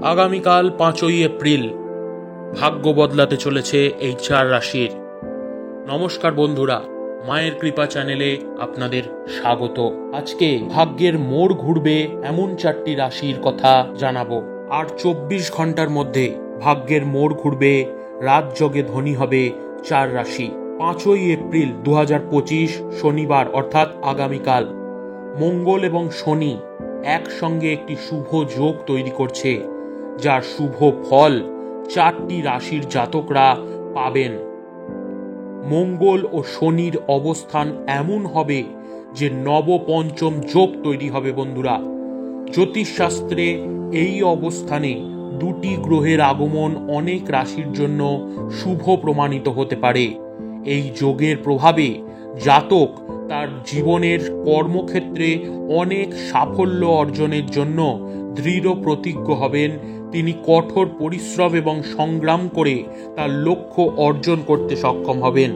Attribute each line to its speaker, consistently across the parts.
Speaker 1: আগামীকাল 5ই এপ্রিল ভাগ্য বদলাতে চলেছে এই 4 রাশির। নমস্কার বন্ধুরা, মায়ের কৃপা চ্যানেলে আপনাদের স্বাগত। আজকে ভাগ্যের মোড় ঘুরবে এমন 4টি রাশির কথা জানাবো। আর 24 ঘন্টার মধ্যে ভাগ্যের মোড় ঘুরবে, রাজযোগে ধনী হবে 4 রাশি। 5ই এপ্রিল 2025 শনিবার অর্থাৎ আগামীকাল মঙ্গল এবং শনি একসঙ্গে একটি শুভ যোগ তৈরি করছে, যার শুভ ফল 4টি রাশির জাতকরা পাবেন। মঙ্গল ও শনির অবস্থান এমন হবে যে নবপঞ্চম যোগ তৈরি হবে। বন্ধুরা, জ্যোতিষশাস্ত্রে এই অবস্থানে 2টি গ্রহের আগমন অনেক রাশির জন্য শুভ প্রমাণিত হতে পারে। এই যোগের প্রভাবে জাতক তার জীবনের কর্মক্ষেত্রে অনেক সাফল্য অর্জনের জন্য দৃঢ় প্রতিজ্ঞ হবেন। তিনি কঠোর পরিশ্রম এবং সংগ্রাম করে তার লক্ষ্য অর্জন করতে সক্ষম হবেন।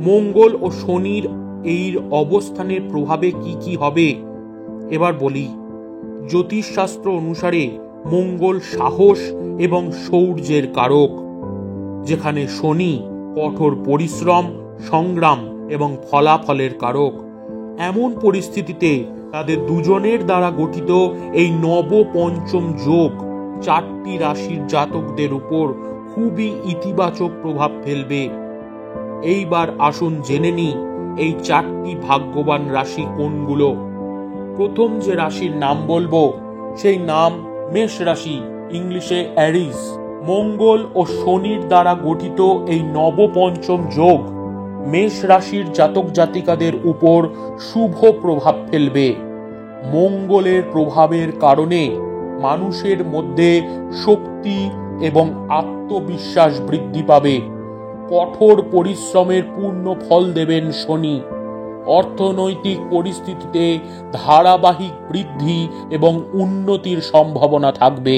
Speaker 1: মঙ্গল ও শনির এই অবস্থানের প্রভাবে কি কি হবে এবার বলি। জ্যোতিষশাস্ত্র অনুসারে মঙ্গল সাহস এবং শৌর্যের কারক, যেখানে শনি কঠোর পরিশ্রম, সংগ্রাম এবং ফলাফলের কারক। এমন পরিস্থিতিতে তাদের দুজনের দ্বারা গঠিত এই নবপঞ্চম যোগ 4টি রাশির জাতকদের উপর খুবই ইতিবাচক প্রভাব ফেলবে। এইবার আসুন জেনে নিই এই 4টি ভাগ্যবান রাশি কোনগুলো। প্রথম যে রাশির নাম বলবো সেই নাম মেষ রাশি, ইংলিশে অ্যারিস। মঙ্গল ও শনির দ্বারা গঠিত এই নবপঞ্চম যোগ মেষ রাশির জাতক জাতিকাদের উপর শুভ প্রভাব ফেলবে। মঙ্গলের প্রভাবের কারণে মানুষের মধ্যে শক্তি এবং আত্মবিশ্বাস বৃদ্ধি পাবে। কঠোর পরিশ্রমের পূর্ণ ফল দেবেন শনি। অর্থনৈতিক পরিস্থিতিতে ধারাবাহিক বৃদ্ধি এবং উন্নতির সম্ভাবনা থাকবে।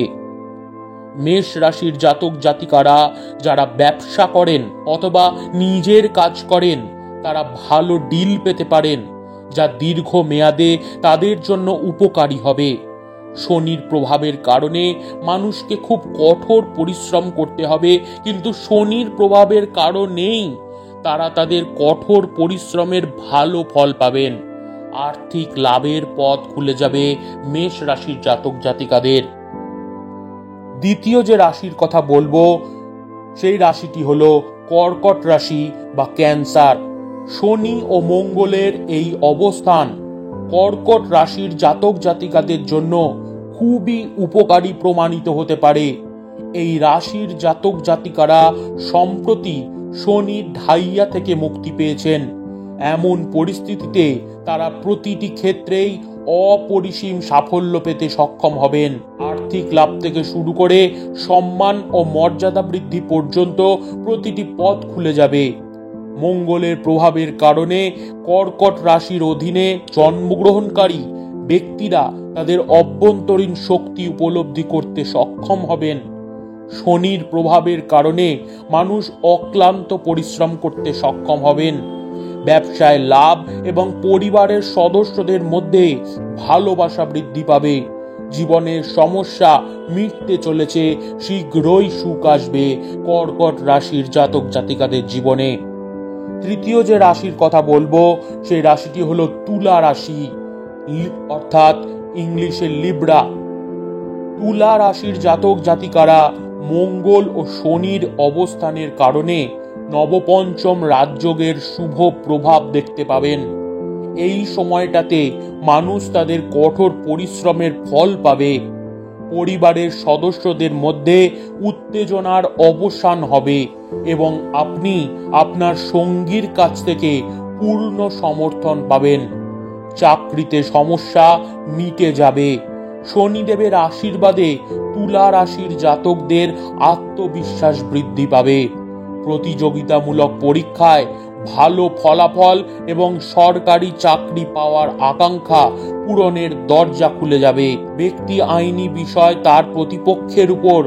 Speaker 1: মেষ রাশির জাতক জাতিকারা যারা ব্যবসা করেন অথবা নিজের কাজ করেন, তারা ভালো ডিল পেতে পারেন, যা দীর্ঘ মেয়াদে তাদের জন্য উপকারী হবে। শনির প্রভাবের কারণে মানুষকে খুব কঠোর পরিশ্রম করতে হবে, কিন্তু শনির প্রভাবের কারণেই তারা তাদের কঠোর পরিশ্রমের ভালো ফল পাবেন। আর্থিক লাভের পথ খুলে যাবে মেষ রাশির জাতক জাতিকাদের। দ্বিতীয় যে রাশির কথা বলবো সেই রাশিটি হলো কর্কট রাশি বা ক্যান্সার। শনি ও মঙ্গলের এই অবস্থান কর্কট রাশির জাতক জাতিকাদের জন্য খুবই উপকারী প্রমাণিত হতে পারে। এই রাশির জাতক জাতিকারা সম্প্রতি শনির ঢাইয়া থেকে মুক্তি পেয়েছেন। এমন পরিস্থিতিতে তারা প্রতিটি ক্ষেত্রেই অপরিসীম সাফল্য পেতে সক্ষম হবেন। আর্থিক লাভ থেকে শুরু করে সম্মান ও মর্যাদা বৃদ্ধি পর্যন্ত প্রতিটি পথ খুলে যাবে। মঙ্গলের প্রভাবের কারণে কর্কট রাশির অধীনে জন্মগ্রহণকারী ব্যক্তিরা তাদের অভ্যন্তরীণ শক্তি উপলব্ধি করতে সক্ষম হবেন। শনির প্রভাবের কারণে মানুষ অক্লান্ত পরিশ্রম করতে সক্ষম হবেন। ব্যবসায় লাভ এবং পরিবারের সদস্যদের মধ্যে ভালোবাসা বৃদ্ধি পাবে। জীবনের সমস্যা মিটতে চলেছে, শীঘ্রই সুখ আসবে কর্কট রাশির জাতক জাতিকাদের জীবনে। তৃতীয় যে রাশির কথা বলবো সেই রাশিটি হলো তুলা রাশি, অর্থাৎ ইংলিশে লিব্রা। তুলা রাশির জাতক জাতিকারা মঙ্গল ও শনির অবস্থানের কারণে নবপঞ্চম রাজযোগের শুভ প্রভাব দেখতে পাবেন। এই সময়টাতে মানুষ তাদের কঠোর পরিশ্রমের ফল পাবে। পরিবারের সদস্যদের মধ্যে উত্তেজনার অবসান হবে এবং আপনি আপনার সঙ্গীর কাছ থেকে পূর্ণ সমর্থন পাবেন। চাকরিতে সমস্যা মিটে যাবে। শনিদেবের আশীর্বাদে তুলা রাশির জাতকদের আত্মবিশ্বাস বৃদ্ধি পাবে। প্রতিযোগিতামূলক পরীক্ষায় ভালো ফলাফল এবং সরকারি চাকরি পাওয়ার আকাঙ্ক্ষা পূরণের দরজা খুলে যাবে। ব্যক্তি আইনি বিষয় তার প্রতিপক্ষের উপর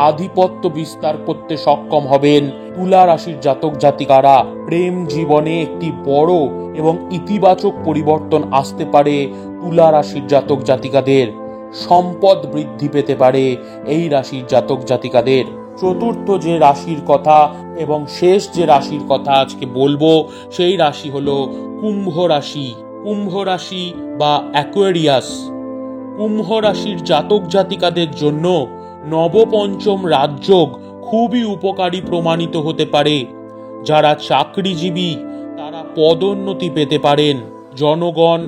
Speaker 1: আধিপত্য বিস্তার করতে সক্ষম হবেন। তুলা রাশির জাতক জাতিকারা প্রেম জীবনে একটি বড় এবং ইতিবাচক পরিবর্তন আসতে পারে তুলা রাশির জাতক জাতিকাদের। সম্পদ বৃদ্ধি পেতে পারে এই রাশির জাতক জাতিকাদের। চতুর্থ যে রাশির কথা এবং শেষ যে রাশির কথা আজকে বলবো, সেই রাশি হলো কুম্ভ রাশি। কুম্ভ রাশি বা অ্যাকোয়ারিয়াস। কুম্ভ রাশির জাতক জাতিকাদের জন্য নবপঞ্চম রাজযোগ খুবই উপকারী প্রমাণিত হতে পারে। যারা চাকরিজীবী তারা পদোন্নতি পেতে পারেন। জনগণ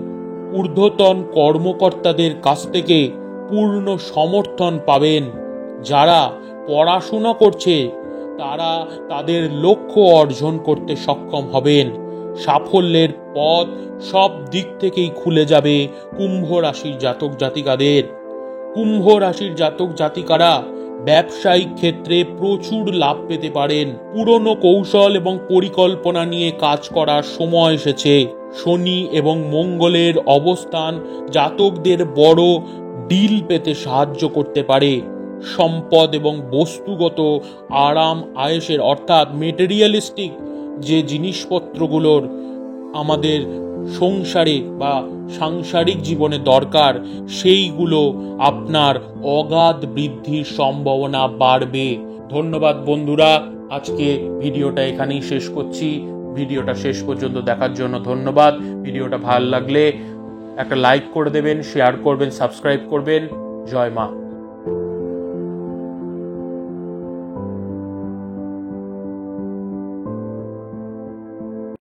Speaker 1: ঊর্ধ্বতন কর্মকর্তাদের কাছ থেকে পূর্ণ সমর্থন পাবেন। যারা পড়াশোনা করছে তারা তাদের লক্ষ্য অর্জন করতে সক্ষম হবেন। সাফল্যের পথ সব দিক থেকেই খুলে যাবে কুম্ভ রাশির জাতক জাতিকাদের। কুম্ভ রাশির জাতক জাতিকারা ব্যবসায়িক ক্ষেত্রে প্রচুর লাভ পেতে পারেন। পুরনো কৌশল এবং পরিকল্পনা নিয়ে কাজ করার সময় এসেছে। শনি এবং মঙ্গলের অবস্থান জাতকদের বড় ডিল পেতে সাহায্য করতে পারে। সম্পদ এবং বস্তুগত আরাম আয়েশের অর্থাৎ মেটেরিয়ালিস্টিক যে জিনিসপত্রগুলোর আমাদের সংসারে বা সাংসারিক জীবনে দরকার, সেইগুলো আপনার অগাধ বৃদ্ধির সম্ভাবনা বাড়বে। ধন্যবাদ বন্ধুরা, আজকে ভিডিওটা এখানেই শেষ করছি। ভিডিওটা শেষ পর্যন্ত দেখার জন্য ধন্যবাদ। ভিডিওটা ভালো লাগলে একটা লাইক করে দেবেন, শেয়ার করবেন, সাবস্ক্রাইব করবেন। জয় মা।